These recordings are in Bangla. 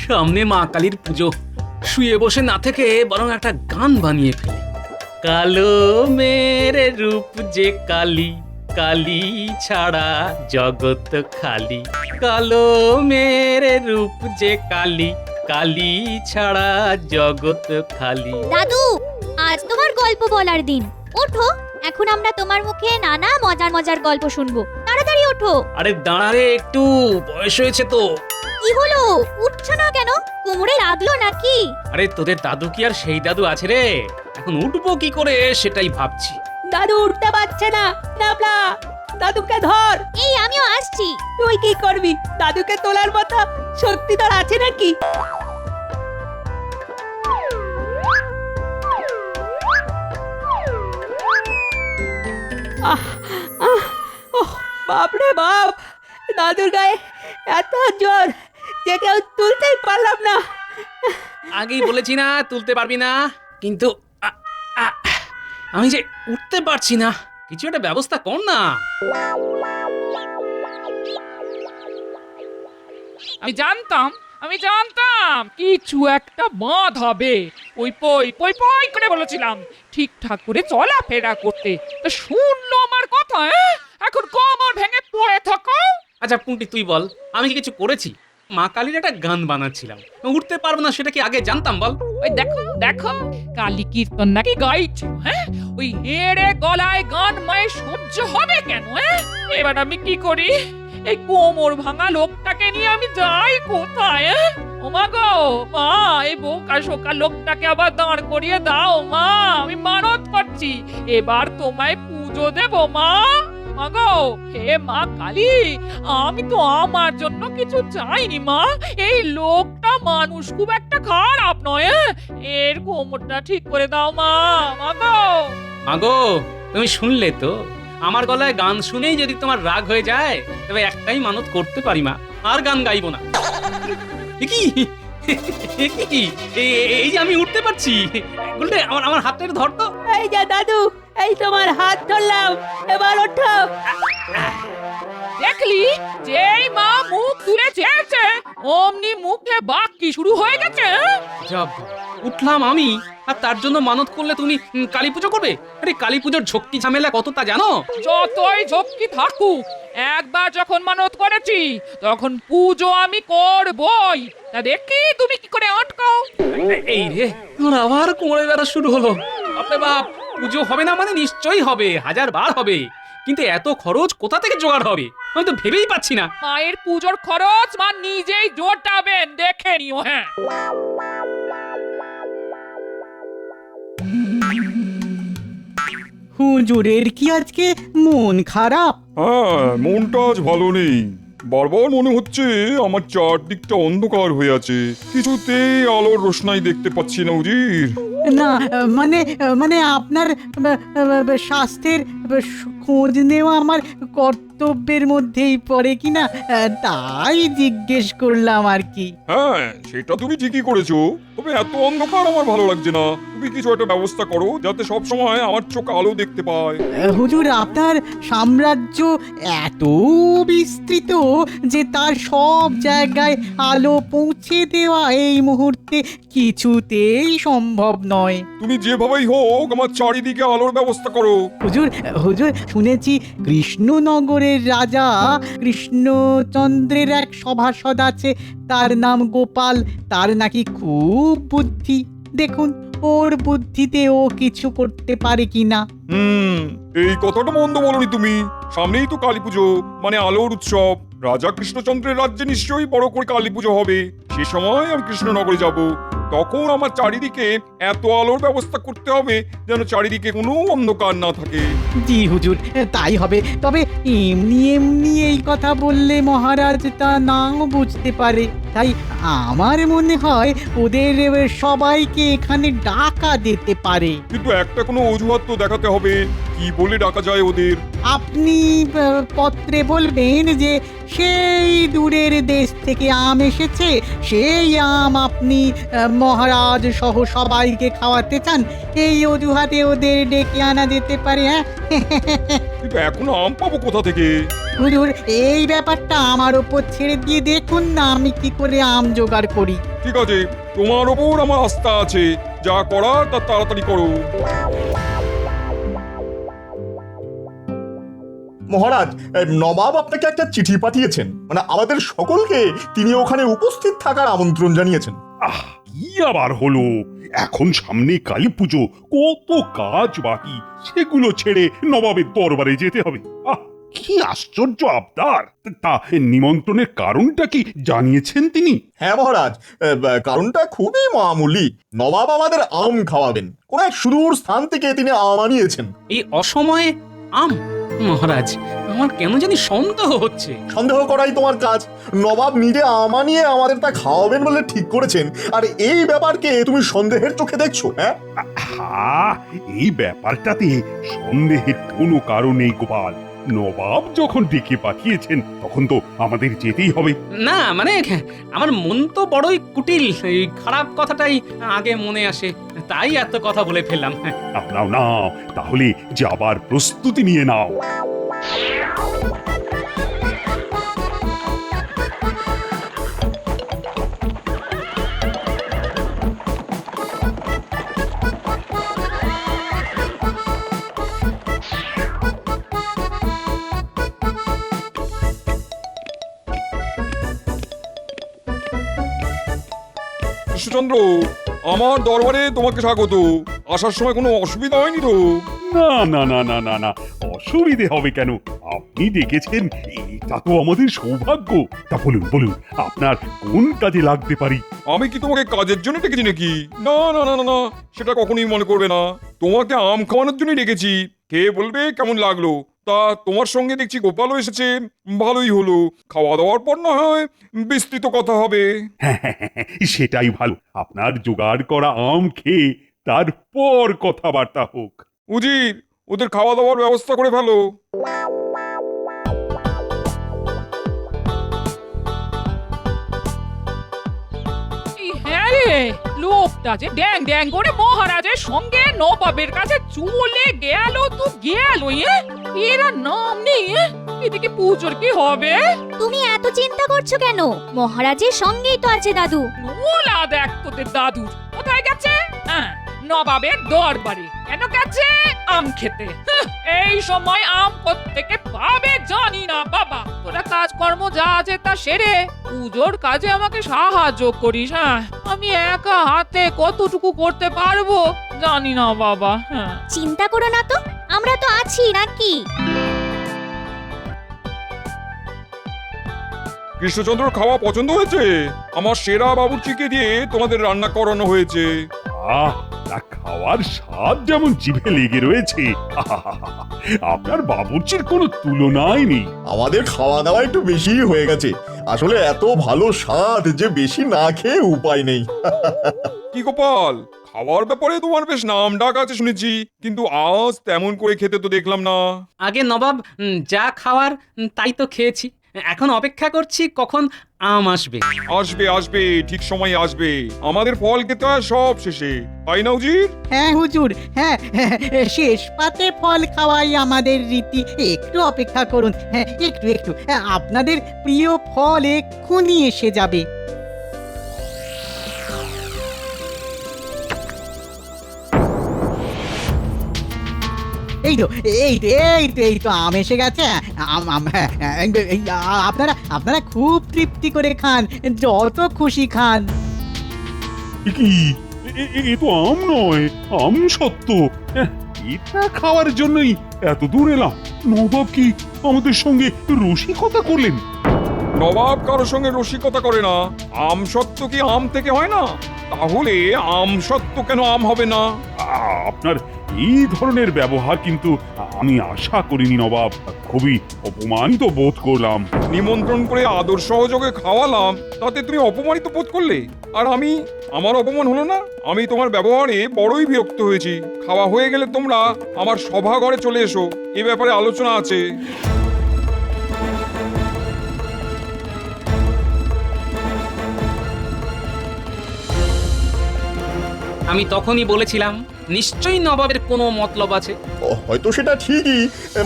সামনে মা কালীর পুজো, শুয়ে বসে না থেকে বরং একটা গান বানিয়ে ফেলি। কালো মেরে রূপ যে কালী, কালী ছাড়া জগৎ খালি। কালো মেরে রূপ যে কালী, কালী ছাড়া জগৎ খালি। দাদু, আজ তোমার গল্প বলার দিন। ওঠো, এখন আমরা তোমার মুখে নানা মজার মজার গল্প শুনবো। তাড়াতাড়ি ওঠো। আরে দাঁড়ারে, একটু বয়স হয়েছে তো। কি হলো, উঠছো না কেন? কোমরে লাগলো নাকি? আরে তোদের দাদু কি আর সেই দাদু আছে রে? এখন উঠবো কি করে সেটাই ভাবছি। দাদু উঠতে পারছে না। নাবলা, দাদুকে ধর। এই আমিও আসছি। তুই কি করবি? দাদুকে তোলার মতো শক্তি তোর আছে নাকি? আহ, আহ, ওহ, বাপরে বাপ, দাদুর গায়ে এত জোর যে কেউ তুলতেই পারলাম না। আগেই বলেছি না তুলতে পারবি না, কিন্তু আমি যে উঠতে পারছি না। কিছু একটা ব্যবস্থা কর না। আমি জানতাম কিছু একটা বাঁধ হবে। ওই পই পই পই করে বলেছিলাম ঠিকঠাক করে চলাফেরা করতে, তো শুনলো আমার কথা। এখন কোমর ভেঙে পড়ে থাকো। আচ্ছা পুঁটি, তুই বল, আমি কি কিছু করেছি? মা কালীর একটা গান বানাচ্ছিলাম, উঠতে পারবো না সেটা কি আগে জানতাম বল? ওই দেখো দেখো, কালী কীর্তন নাকি গাইছো। ওই হেড়ে গলায় গান মায়ের সহ্য হবে কেন? এবার আমি কি করি? এই কোমর ভাঙা লোকটাকে নিয়ে আমি যাই কোথায়? ও মা গো, মা, এই বোকা শোকা লোকটাকে আবার দাঁড় করিয়ে দাও মা। আমি মানত করছি, এবার তোমায় পুজো দেব মা। মা গো, হে মা কালী, আমি তো আমার জন্য কিছু চাইনি মা। এই লোকটা মানুষ খুব একটা খারাপ নয়। এর কোমরটা ঠিক করে দাও মা। মা গো। মাগো, তুমি শুনলে তো? আমার গলায় গান শুনেই যদি তোমার রাগ হয়ে যায়, তবে একটাই মানত করতে পারি মা, আর গান গাইবো না। কি এই যে আমি উঠতে পারছি। বলতে আমার হাতের ধর তো। এই যে দাদু, এই তোমার হাত ধরলাম, এবার ওঠো। দেখলি, যেই মা মুখ তুলে চেয়েছে অমনি মুখে বাকি শুরু হয়ে গেছে। যাব, উঠলাম আমি, আর তার জন্য মানত করলে তুমি কালী পুজো করবে? আরে কালী পুজোর ঝক্কি ঝামেলা কত তা জানো? যতই ঝক্কি থাকুক, একবার যখন মানত করেছি তখন পুজো আমি করবই। তা দেখি তুমি কি করে আটকাও। এই রে, আমার আবার কোমরে ব্যথা শুরু হলো। বাপরে বাপ, পুজো হবে না মানে নিশ্চয়ই হবে, 1000 বার হবে, কিন্তু এত খরচ কোথা থেকে জোগাড় হবে আমি তো ভেবেই পাচ্ছি না। মায়ের পুজোর খরচ মা নিজেই জোটাবেন, দেখে নিও। হুজুরের কি আজকে মন খারাপ? হ্যাঁ, মনটা আজ ভালো নেই। বারবার মনে হচ্ছে আমার চারদিকটা অন্ধকার হয়ে আছে, কিছুতেই আলোর রোশনাই দেখতে পাচ্ছি না উজির। না, মানে মানে আপনার স্বাস্থ্যের খোঁজ নেওয়া আমার কর্তব্যের মধ্যেই পড়ে কিনা, তাই জিজ্ঞেস করলাম আর কি। হ্যাঁ, সেটা তুমি ঠিকই করেছো, তবে এত অন্ধকার আমার ভালো লাগছে না। তুমি কিছু একটা ব্যবস্থা করো যাতে সব সময় আমার চোখ আলো দেখতে পায়। হুজুর, আপনার সাম্রাজ্য এত বিস্তৃত যে তার সব জায়গায় আলো পৌঁছে দেওয়া এই মুহূর্তে কিছুতেই সম্ভব নয়। তুমি যেভাবেই হোক আমার চারিদিকে আলোর ব্যবস্থা করো। হুজুর, হুজুর, শুনেছি কৃষ্ণনগরের রাজা কৃষ্ণচন্দ্রের এক সভাসদ আছে, তার নাম গোপাল। তার নাকি খুব বুদ্ধি। দেখুন ওর বুদ্ধিতে ও কিছু করতে পারে কিনা। এই কথাটা মন্দ বলনি তুমি। সামনেই তো কালী পুজো, মানে আলোর উৎসব। রাজা কৃষ্ণচন্দ্রের রাজ্যে নিশ্চয়ই বড় করে কালী পুজো হবে। সে সময় আমি কৃষ্ণনগরে যাব, তখন আমার চারিদিকে এত আলোর ব্যবস্থা করতে হবে যেন চারিদিকে কোনো অন্ধকার না থাকে। জি হুজুর, তাই হবে। তবে এমনি এমনি এই কথা বললে মহারাজ তা নাও বুঝতে পারে। তাই আমার মনে হয় ওদের সবাইকে এখানে ডাকা যেতে পারে। কিন্তু একটা কোনো অজুহাত তো দেখাতে হবে, কি বলে ডাকা যায় ওদের? আপনি পত্রে বলবেন যে সেই দূরের দেশ থেকে আম এসেছে, সেই আম আপনি মহারাজ সহ সবাইকে খাওয়াতে চান। এই অজুহাতে ওদের ডেকে আনা যেতে পারে। হ্যাঁ, কিন্তু এখন আম পাবো কোথা থেকে? হুজুর এই ব্যাপারটা আমার ওপর ছেড়ে দিয়ে দেখুন না আমি কি করে আম জোগাড় করি। ঠিক আছে, তোমার ওপর আমার আস্থা আছে, যা করার তা তাড়াতাড়ি করো। মহারাজ, নবাব আপনাকে একটা চিঠি পাঠিয়েছেন, মানে আমাদের সকলকে তিনি ওখানে উপস্থিত থাকার আমন্ত্রণ জানিয়েছেন। আহ, কি আবার হলো? এখন সামনে কালী পুজো, কত কাজ বাকি, সেগুলো ছেড়ে নবাবের দরবারে যেতে হবে। আহ, কি আশ্চর্য আবদার! তা নিমন্ত্রণের কারণটা কি জানিয়েছেন তিনি? হ্যাঁ মহারাজ, কারণটা খুবই মামুলি। নবাব আমাদের আম খাওয়াবেন, কোন এক সুদূর স্থান থেকে তিনি আম আনিয়েছেন। এই অসময়ে আম? মহারাজ, আমার কেন জানি সন্দেহ হচ্ছে। সন্দেহ করাই তোমার কাজ। নবাব নিজে আম আনিয়ে আমাদের তা খাওয়াবেন বলে ঠিক করেছেন, আর এই ব্যাপারকে তুমি সন্দেহের চোখে দেখছো? হ্যাঁ, হ্যাঁ, এই ব্যাপারটাতে সন্দেহের কোনো কারণ নেই গোপাল। নবাব যখন ডেকে পাঠিয়েছেন তখন তো আমাদের যেতেই হবে। না মানে আমার মন তো বড়ই কুটিল, এই খারাপ কথাটাই আগে মনে আসে, তাই এত কথা বলে ফেললাম। নাও নাও নাও, তাহলে যাবার প্রস্তুতি নিয়ে নাও। কৃষ্ণচন্দ্র, আমার দরবারে তোমাকে স্বাগত। আসার সময় কোনো অসুবিধা হয়নি তো? না না না না না না, অসুবিধে হবে কেন? আপনি ডেকেছেন, এটা তো আমাদের সৌভাগ্য। তা বলুন বলুন, আপনার কোন কাজে লাগতে পারি? আমি কি তোমাকে কাজের জন্য ডেকেছি নাকি? না না না না না, সেটা কখনোই মনে করবে না। তোমাকে আম খাওয়ানোর জন্যই ডেকেছি। খেয়ে বলবে কেমন লাগলো। তা তোমার সঙ্গে দেখছি গোপালও এসেছে, ভালোই হলো। খাওয়া দাওয়ার পর না হয় বিস্তৃত কথা হবে। সেটাই ভালো, আপনার জোগাড় করা আম খেয়ে তারপর কথাবার্তা হোক। উজির, ওদের খাওয়া দাওয়ার ব্যবস্থা করে ফেলো। এই হ্যাঁ রে, লোকটা যে ড্যাং ড্যাং করে মহারাজের সঙ্গে নবাবের কাছে চলে গেল তো গেল। এরা নাম নেই। এদিকে পুজোর কি হবে? তুমি এত চিন্তা করছো কেন? মহারাজের সঙ্গেই তো আছে দাদু। নোলা দেখ তোদের দাদুর কোথায় গেছে? হ্যাঁ, নবাবের দরবারে। কেন গেছে? আম খেতে। এই সময় আম কোত্থেকে পাবে জানি না বাবা। তোরা কাজকর্ম যা আছে তা সেরে পুজোর কাজে আমাকে সাহায্য করিস। হ্যাঁ, আমি একা হাতে কতটুকু করতে পারবো জানি না বাবা। হ্যাঁ, চিন্তা করো না তো, আমরা তো আছি নাকি? কৃষ্ণচন্দ্র খাওয়া পছন্দ হয়েছে? আমার সেরা বাবুর্চিকে দিয়ে তোমাদের রান্না করানো হয়েছে। আহ, তা খাওয়ার স্বাদ যেমন জিভে লেগে রয়েছে, আপনার বাবুর্চির কোনো তুলনাই নেই। আমাদের খাওয়া দাওয়া একটু বেশিই হয়ে গেছে। আসলে এত ভালো স্বাদ যে বেশি না খেয়ে উপায় নেই। কি গোপাল, খাওয়ার ব্যাপারে তোমার বেশ নাম ডাক আছে শুনেছি, কিন্তু আজ তেমন করে খেতে তো দেখলাম না। আগে নবাব যা খাওয়ার তাই তো খেয়েছি, এখন অপেক্ষা করছি কখন আম আসবে। আসবে আসবে, ঠিক সময় আসবে। আমাদের ফল খেতে হয় সব শেষে, তাই না উজির? হ্যাঁ হুজুর, হ্যাঁ, শেষ পাতে ফল খাওয়াই আমাদের রীতি। একটু অপেক্ষা করুন, হ্যাঁ একটু একটু, আপনাদের প্রিয় ফল এক্ষুনি এসে যাবে। এই তো এই তো এই তো এই তো আম এসে গেছে। আপনারা আপনারা খুব তৃপ্তি করে খান, যত খুশি খান। কি, এ তো আম নয়, আম সত্য। এটা খাওয়ার জন্যই এত দূর এলাম। নবাব কি আমাদের সঙ্গে রসিকতা করলেন? নবাব কারোর সঙ্গে রসিকতা করে না। আম সত্য কি আম থেকে হয় না? তাহলে আম সত্য কেন আম হবে না? আপনার এই ধরনের ব্যবহার কিন্তু আমি আশা করিনি নবাব। খুবই অপমানিত বোধ করলাম। নিমন্ত্রণ করে আদর সহযোগে খাওয়ালাম, তাতে তুমি অপমানিত বোধ করলে? আর আমি, আমার অপমান হলো না? আমি তোমার ব্যবহারে বড়ই বিরক্ত হয়েছি। খাওয়া হয়ে গেলে তোমরা আমার সভা ঘরে চলে এসো, এ ব্যাপারে আলোচনা আছে। আমি তখনই বলেছিলাম নিশ্চয়ই নবাবের কোনো মতলব আছে। হয়তো সেটা ঠিকই,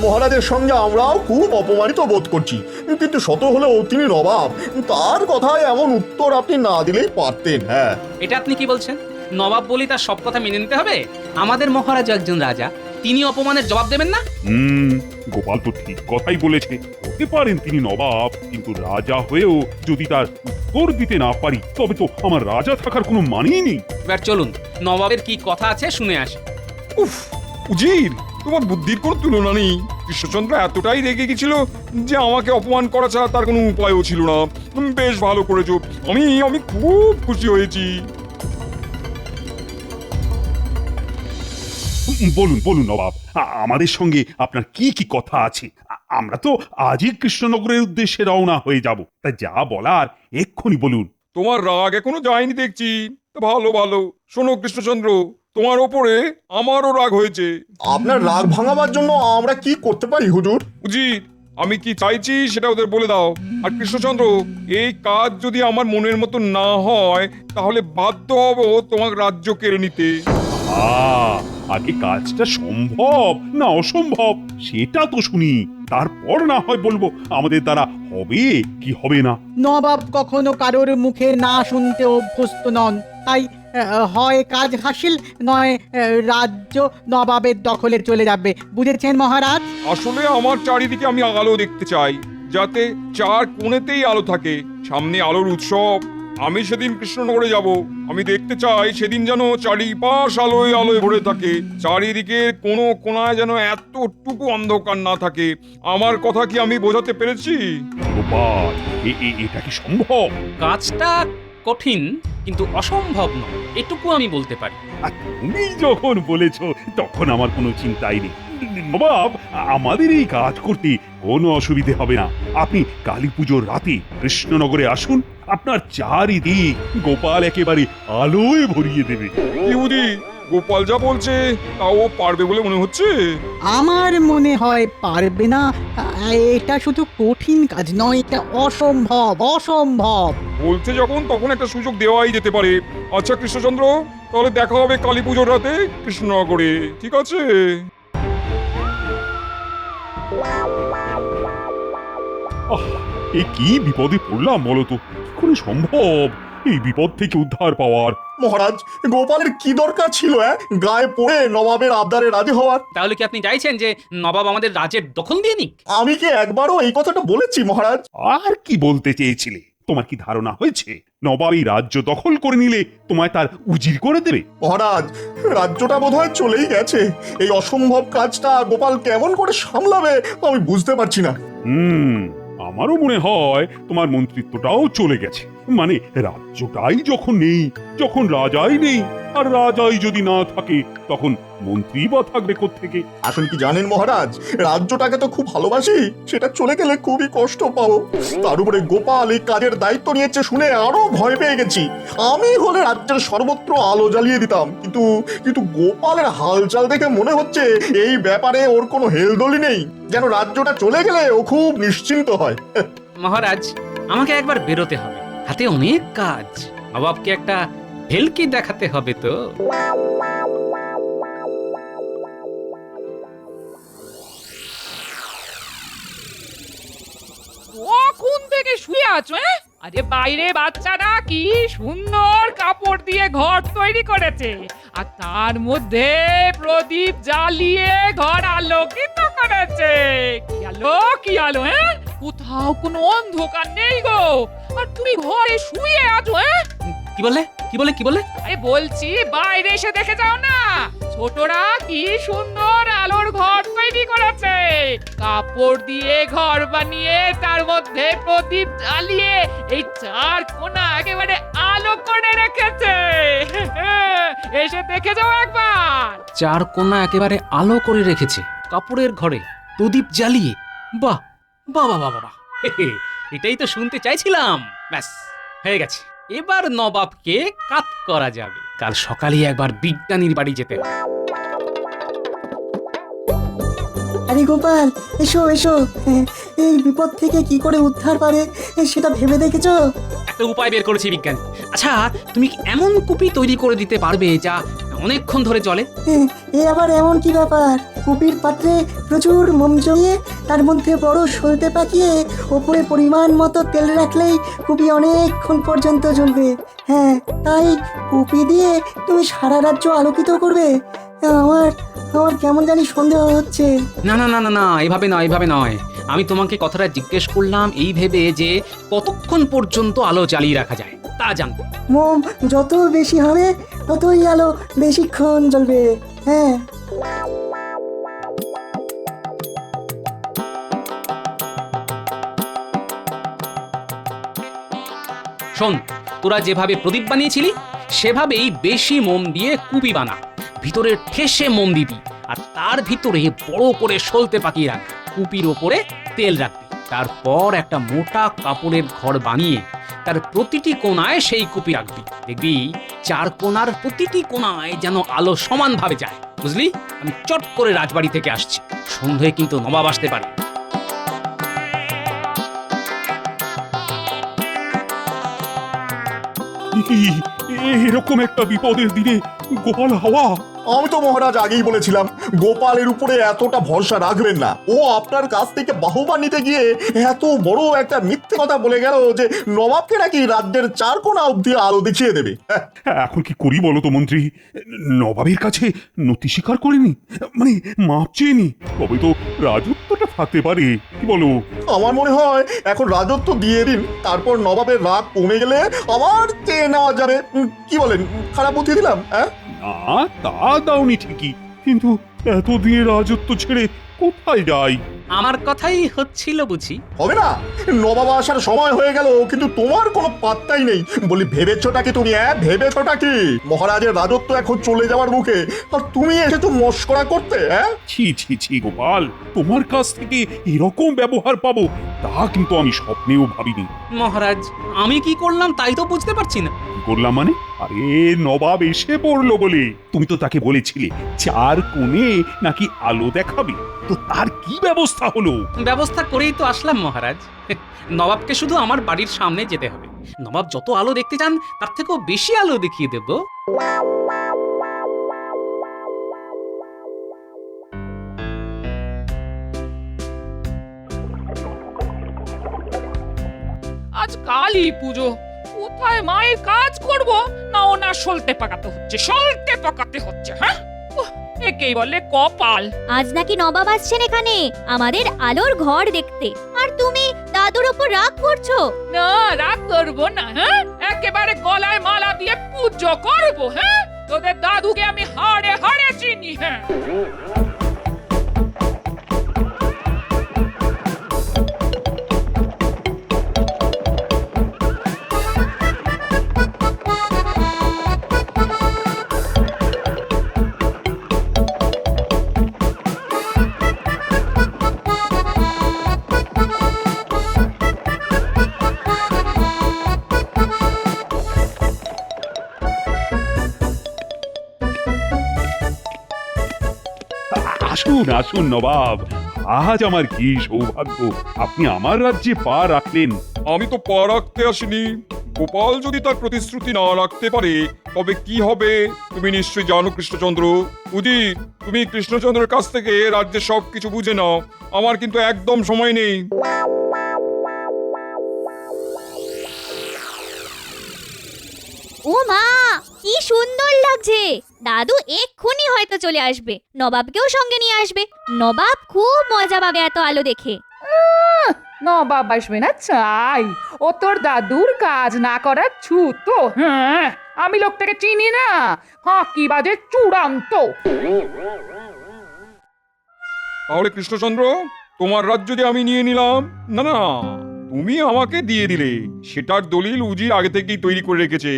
মহারাজের সঙ্গে আমরাও খুব অপমানিত বোধ করছি, কিন্তু শত হলেও তিনি নবাব, তার কথায় এমন উত্তর আপনি না দিলেই পারতেন। হ্যাঁ, এটা আপনি কি বলছেন? নবাব বলি তার সব কথা মেনে নিতে হবে? আমাদের মহারাজ একজন রাজা, তিনি অপমানের জবাব দেবেন না? গোপাল তো ঠিক কথাই বলেছে। হতে পারেন তিনি নবাব, কিন্তু রাজা হয়েও যদি তার উত্তর দিতে না পারি, তবে তো আমার রাজা থাকার কোনো মানেই নেই। এবার চলুন নবাবের কি কথা আছে শুনে আসি। উফ, উজির, তোমার বুদ্ধির কোনো তুলনা নেই। কৃষ্ণচন্দ্র এতটাই রেগে গেছিল যে আমাকে অপমান করা ছাড়া তার কোনো উপায়ও ছিল না। বেশ ভালো করেছো, আমি খুব খুশি হয়েছি। বলুন বলুন নবাব, আমাদের সঙ্গে আপনার কি কি কথা আছে? আমরা তো আজই কৃষ্ণনগরের উদ্দেশ্যে রওনা হয়ে যাব, তা যা বলার এক্ষুনি বলুন। তোমার রাগ এখনো যায়নি দেখছি। তা ভালো ভালো, শোনো কৃষ্ণচন্দ্র, তোমার ওপরে আমারও রাগ হয়েছে। আপনার রাগ ভাঙাবার জন্য আমরা কি করতে পারি হুজুর? উজির, আমি কি চাইছি সেটা ওদের বলে দাও। আর কৃষ্ণচন্দ্র, এই কাজ যদি আমার মনের মতো না হয় তাহলে বাধ্য হব তোমার রাজ্য কেড়ে নিতে। আগে কাজটা সম্ভব না অসম্ভব সেটা তো শুনি, তারপর না হয় বলবো আমাদের দ্বারা হবে কি হবে না। নবাব কখনো কারোর মুখে না শুনতে অভ্যস্ত নন, তাই হয় কাজ হাসিল, নয় রাজ্য নবাবের দখলে চলে যাবে। বুঝেছেন মহারাজ? আসলে আমার চারিদিকে আমি আলো দেখতে চাই, যাতে চার কোণেতেই আলো থাকে। সামনে আলোর উৎসব, আমি সেদিন কৃষ্ণনগরে যাব। আমি দেখতে চাই সেদিন যেন চারিপাশ আলোয় আলোয় ভরে থাকে, চারিদিকের কোনো কোণায় যেন এতটুকু অন্ধকার না থাকে। আমার কথা কি আমি বোঝাতে পেরেছি? গোপাল, এটা কি সম্ভব? কাজটা কঠিন কিন্তু অসম্ভব নয়, এটুকু আমি বলতে পারি। আর তুমি যখন বলেছো তখন আমার কোনো চিন্তাই নেই। নবাব, আমাদের এই কাজ করতে কোনো অসুবিধে হবে না। আপনি কালী পুজোর রাতে কৃষ্ণনগরে আসুন, আপনার চারিদিক গোপাল একেবারে আলোয় ভরিয়ে দেবে। ইহুদি, গোপাল যা বলছে তাও পারবে বলে মনে হচ্ছে? আমার মনে হয় পারবে না। এটা শুধু কঠিন কাজ নয়, এটা অসম্ভব অসম্ভব। বলছে যখন, তখন একটা সুযোগ দেওয়াই যেতে পারে। আচ্ছা কৃষ্ণচন্দ্র, তাহলে দেখা হবে কালী পুজোর রাতে কৃষ্ণনগরে, ঠিক আছে? এ কি বিপদে পড়লাম বলতো? কি করে সম্ভব এই বিপদ থেকে উদ্ধার পাওয়ার? মহারাজ, গোপালের কি দরকার ছিল গায়ে পড়ে নবাবের আবদারে রাজি হওয়ার? তাহলে কি আপনি চাইছেন যে নবাব আমাদের রাজ্যের দখল দিয়ে নিক? আমি কি একবারও এই কথাটা বলেছি মহারাজ? আর কি বলতে চেয়েছিলে? তোমার কি ধারণা হয়েছে নবাব এই রাজ্য দখল করে নিলে তোমায় তার উজির করে দেবে? মহারাজ, রাজ্যটা বোধহয় চলেই গেছে। এই অসম্ভব কাজটা গোপাল কেমন করে সামলাবে আমি বুঝতে পারছি না। আমারও মনে হয় তোমার মন্ত্রিত্বটাও চলে গেছে। মানে রাজ্যটাই যখন নেই, যখন রাজাই নেই, আর রাজাই যদি না থাকে তখন মন্ত্রী বা থাকবে কোত্থেকে? আসলে কি জানেন মহারাজ, রাজ্যটাকে তো খুব ভালোবাসি, সেটা চলে গেলে খুবই কষ্ট পাবো। তার উপরে গোপাল এই কাজের দায়িত্ব নিয়েছে শুনে আরো ভয় পেয়ে গেছি। আমি হলে রাজ্যের সর্বত্র আলো জ্বালিয়ে দিতাম, কিন্তু গোপালের হালচাল দেখে মনে হচ্ছে এই ব্যাপারে ওর কোনো হেলদোলি নেই, যেন রাজ্যটা চলে গেলে ও খুব নিশ্চিন্ত হয়। মহারাজ, আমাকে একবার বেরোতে হবে, হাতে অনেক কাজ। নবাবকে একটা ভেলকি দেখাতে হবে তো। কখন থেকে শুয়ে আছো? আরে বাইরে বাচ্চারা কি সুন্দর কাপড় দিয়ে ঘর তৈরি করেছে, আর তার মধ্যে প্রদীপ জ্বালিয়ে ঘর আলোকিত করেছে। কি আলো কোথাও কোনো অন্ধকার নেই গো, আর তুমি ঘরে শুয়ে আছো। কি বলে কি বলে কি বলে? আরে বলছি বাইরে এসে দেখে যাও না, ছোটরা কি সুন্দর আলোর ঘর তৈরি করেছে, কাপড় দিয়ে ঘর বানিয়ে তার মধ্যে প্রদীপ জ্বালিয়ে এই চার কোণা একেবারে আলো করে রেখেছে। এসে দেখে যাও একবার। চার কোণা একেবারে আলো করে রেখেছে কাপড়ের ঘরে প্রদীপ জ্বালিয়ে। বাহ বাহ বাহ বাহ বাহ, এটাই তো শুনতে চাইছিলাম। ব্যাস হয়ে গেছে, এবার নবাবকে কাত করা যাবে। কাল সকালে একবার বিজ্ঞানীর বাড়ি যেতে হবে। আরে গোপাল, এসো এসো, এই বিপদ থেকে কি করে উদ্ধার পারে সেটা ভেবে দেখেছো? একটা উপায় বের করেছি বিজ্ঞানী। আচ্ছা, তুমি কি এমন কুপি তৈরি করে দিতে পারবে যা অনেকক্ষণ ধরে জ্বলে। এ আবার এমন কি ব্যাপার? কুপির পাত্রে প্রচুর মোম জমিয়ে তার মধ্যে বড় সলতে পাকিয়ে ওপরে পরিমাণ মতো তেল রাখলেই কুপি অনেকক্ষণ পর্যন্ত জ্বলবে। হ্যাঁ, তাই কুপি দিয়ে তুমি সারা রাজ্য আলোকিত করবে? আমার আমার কেমন জানি সন্দেহ হচ্ছে। না না না না না, এভাবে নয়, এভাবে নয়। আমি তোমাকে কথাটা জিজ্ঞেস করলাম এই ভেবে যে কতক্ষণ পর্যন্ত আলো জ্বালিয়ে রাখা যায় তা জানতে। মোম যত বেশি হবে ততই আলো বেশিক্ষণ জ্বলবে। হ্যাঁ, শোন, তোরা যেভাবে প্রদীপ বানিয়েছিলি সেভাবেই বেশি মোম দিয়ে কুপি বানা। ভিতরে ঠেসে মোম দিবি আর তার ভিতরে বড় করে সলতে পাকিয়ে রাখ। কুপির ওপরে তেল রাখবি। তারপর একটা মোটা কাপড়ের ঘর বানিয়ে তার প্রতিটি কোণায় সেই কুপি রাখবি। দেখবি চার কোণার প্রতিটি কোণায় যেন আলো সমানভাবে যায়। বুঝলি? আমি চট করে রাজবাড়ি থেকে আসছি, সন্ধ্যায় কিন্তু নবাব আসতে পারে। এরকম একটা বিপদের দিনে গোপাল হাওয়া। আমি তো মহারাজ আগেই বলেছিলাম গোপালের উপরে এতটা ভরসা রাখবেন না। ও আপনার কাছ থেকে বাহুবা নিতে গিয়ে এত বড় একটা মিথ্যে কথা বলে গেল যে নবাবকে নাকি রাজ্যের চার কোণা অব্দি আলো দেখিয়ে দেবে। এখন কি করি বলো তো মন্ত্রী? নবাবের কাছে নতি স্বীকার করেনি, মানে মাপ চেয়েনি, তবে তো রাজত্বটা থাকতে পারে। কি বলো? আমার মনে হয় এখন রাজত্ব দিয়ে দিন, তারপর নবাবের রাগ কমে গেলে আবার চেয়ে নেওয়া যাবে। কি বলেন? খারাপ বুদ্ধি দিলাম? হ্যাঁ, না, তা দাওনি ঠিকই, কিন্তু এতদিনে রাজত্ব ছেড়ে কোথায় যাই? আমার কথাই হচ্ছিল বুঝি। হবে না? নবাব আসার সময় হয়ে গেল কিন্তু তোমার কোনো পাত্তাই নেই। বলি ভেবেছোটা কি তুমি? ভেবেছোটা কি মহারাজের রাজত্ব এখন চলে যাওয়ার মুখে আর তুমি এসেছো মস্করা করতে? ছি ছি ছি গোপাল, তোমার কাছ থেকে এরকম ব্যবহার পাবো তা কিন্তু আমি স্বপ্নেও ভাবিনি। মহারাজ, আমি কি করলাম তাই তো বুঝতে পারছি না। কি করলাম মানে? আরে নবাব এসে পড়লো বলে তুমি তো তাকে বলেছিলে চার কোণে নাকি আলো দেখাবে, তো তার কি ব্যবস্থা হলো? ব্যবস্থা করেই তো আসলাম মহারাজ। নবাবকে শুধু আমার বাড়ির সামনে যেতে হবে। নবাব যত আলো দেখতে চান তার থেকেও বেশি আলো দেখিয়ে দেব। আজ কালী পুজো, কোথায় মায়ের কাজ করব না ওনার সলতে পাকাতে হচ্ছে। হ্যাঁ, একেই বলে কপাল। আজ নাকি নবাব আসছেন এখানে আমাদের আলোর ঘর দেখতে, আর তুমি দাদুর উপর রাগ করছো? না, রাগ করবো না। হ্যাঁ, একেবারে গলায় মালা দিয়ে পুজো করবো। হ্যাঁ, তোদের দাদুকে আমি হাড়ে হাড়ে চিনি। হ্যাঁ, আসুন আসুন নবাব, আজ আমার কি সৌভাগ্য, আপনি আমার রাজ্যে পা রাখলেন। আমি তো পা রাখতে আসিনি। গোপাল যদি তার প্রতিশ্রুতি না রাখতে পারে তবে কি হবে তুমি নিশ্চয়ই জানো কৃষ্ণচন্দ্র। উদিত, তুমি কৃষ্ণচন্দ্রের কাছ থেকে রাজ্যের সবকিছু বুঝে নাও। আমার কিন্তু একদম সময় নেই। ও মা, কি সুন্দর লাগছে! দাদু এক্ষুনি হয়তো চলে আসবে, নবাবকেও সঙ্গে নিয়ে আসবে। নবাব খুব মজা পাবে এত আলো দেখে। নবাব আসবে না চাই, ও তোর দাদুর কাজ না করার ছুতো। হ্যাঁ, আমি লোকটাকে চিনি না, ফাঁকিবাজে চূড়ান্ত। তাহলে কৃষ্ণচন্দ্র, তোমার রাজ্য যে আমি নিয়ে নিলাম? না না, তুমি আমাকে দিয়ে দিলে। সেটার দলিল উজির আগে থেকেই তৈরি করে রেখেছে।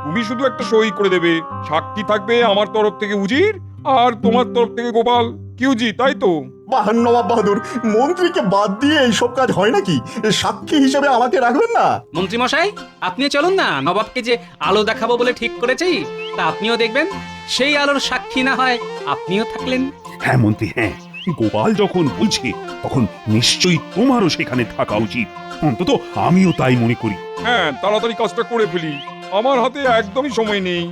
তুমি শুধু একটা সই করে দেবে। সাক্ষী থাকবে আমার তরফ থেকে উজির আর তোমার তরফ থেকে গোপাল। কি উজি, তাই তো? বাহ নবাব বাহাদুর, মন্ত্রীকে বাদ দিয়ে এইসব কাজ হয় নাকি? সাক্ষী হিসেবে আমাকে রাখবেন না? মন্ত্রী মশাই, আপনি চলুন না, নবাবকে যে আলো দেখাবো বলে ঠিক করেছি তা আপনিও দেখবেন। সেই আলোর সাক্ষী না হয় আপনিও থাকলেন। হ্যাঁ মন্ত্রী, হ্যাঁ, গোপাল যখন বলছে তখন নিশ্চয়ই তোমারও সেখানে থাকা উচিত। অন্তত আমিও তাই মনে করি। হ্যাঁ, তাড়াতাড়ি কাজটা করে ফেলি, আমার হাতে একদমই সময় নেই।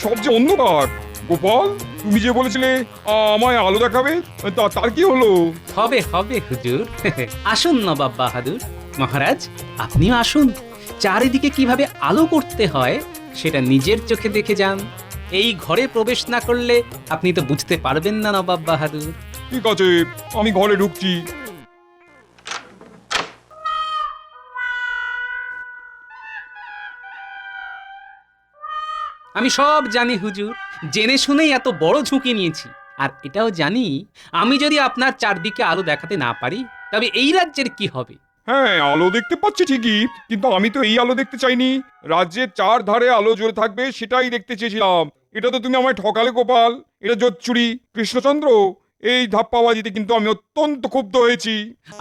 সব যে অন্ধকার। গোপাল, তুমি যে বলেছিলে আমায় আলো দেখাবে, তার কি হলো? হবে হবে হুজুর। আসুন নবাব বাহাদুর। মহারাজ, আপনিও আসুন। চারিদিকে কিভাবে আলো করতে হয় সেটা নিজের চোখে দেখে যান। এই ঘরে প্রবেশ না করলে আপনি তো বুঝতে পারবেন না নবাব বাহাদুর। ঠিক আছে, আমি ঘরে ঢুকছি। আমি সব জানি হুজুর, জেনে শুনেই এত বড় ঝুঁকি নিয়েছি। আর এটাও জানি, আমি যদি আপনার চারদিকে আলো দেখাতে না পারি তবে এই রাজ্যের কি হবে। হ্যাঁ, আলো দেখতে পাচ্ছি ঠিকই, কিন্তু আমি তো এই আলো দেখতে চাইনি। রাজ্যের চার ধারে আলো জ্বলে থাকবে সেটাই দেখতে চেয়েছিলাম। এটা তো তুমি আমায় ঠকালে গোপাল। এটা জোচ্চুরি। কৃষ্ণচন্দ্র, এই ধাপ্পাবাজিতে কিন্তু আমি অত্যন্ত ক্ষুব্ধ হয়েছি।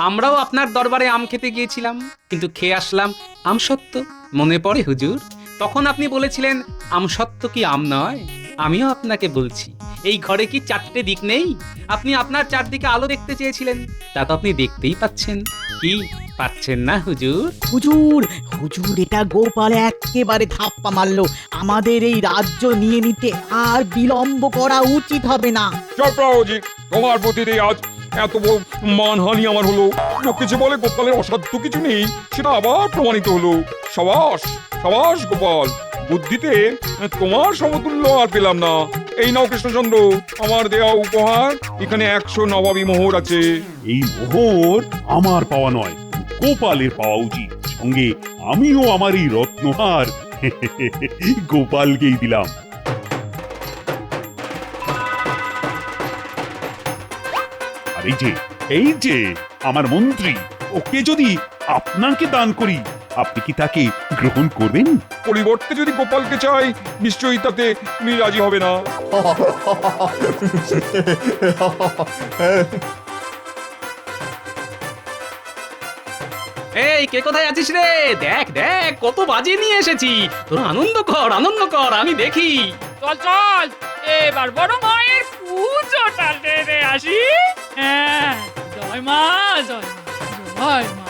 আমরাও আপনার দরবারে আম খেতে গিয়েছিলাম, কিন্তু খেয়ে আসলাম আমসত্ত্ব। মনে পড়ে হুজুর, তখন আপনি বলেছিলেন আমসত্ত্ব কি আম নয়? আমিও আপনাকে বলছি, এই ঘরে কি চারটে দিক নেই? আপনি আপনার চারদিকে আলো দেখতে চেয়েছিলেন, তা তো আপনি দেখতেই পাচ্ছেন। কি পাচ্ছেন না হুজুর? হুজুর, হুজুর, এটা গোপাল একেবারে ধাপ্পা মারলো। আমাদের এই রাজ্য নিয়ে নিতে আর বিলম্ব করা উচিত হবে না। চক্রাওজি, তোমার প্রতিতে আজ এত বড় মানহানি আমার হলো। লোকে যে বলে গোপালের অসাধ্য কিছু নেই, সেটা আবার প্রমাণিত হলো। সাবাস সাবাস গোপাল, বুদ্ধিতে তোমার সমতুল্য আর পেলাম না। এই নাও কৃষ্ণচন্দ্র, আমার দেওয়া উপহার। এখানে 100 নবাবী মোহর আছে। এই মোহর আমার পাওয়া নয়, গোপালের পাওয়া উচিত। সঙ্গে আমিও আমার এই রত্নহার গোপালকেই দিলাম। আর এই যে আমার মন্ত্রী, ওকে যদি আপনাকে দান করি, আপনি কি তাকে গ্রহণ করবেন? পরিবর্তে যদি গোপালকে চাই, নিশ্চয়ই তাতে তুমি রাজি হবে না। এই কে কোথায় আছিস রে? দেখ দেখ কত বাজি নিয়ে এসেছি। তোর আনন্দ কর, আমি দেখি। চল চল, এবার বড় মায়ের পুজোটা টেনে আসি। হ্যাঁ, জয় মা, জয় মা, জয় মা।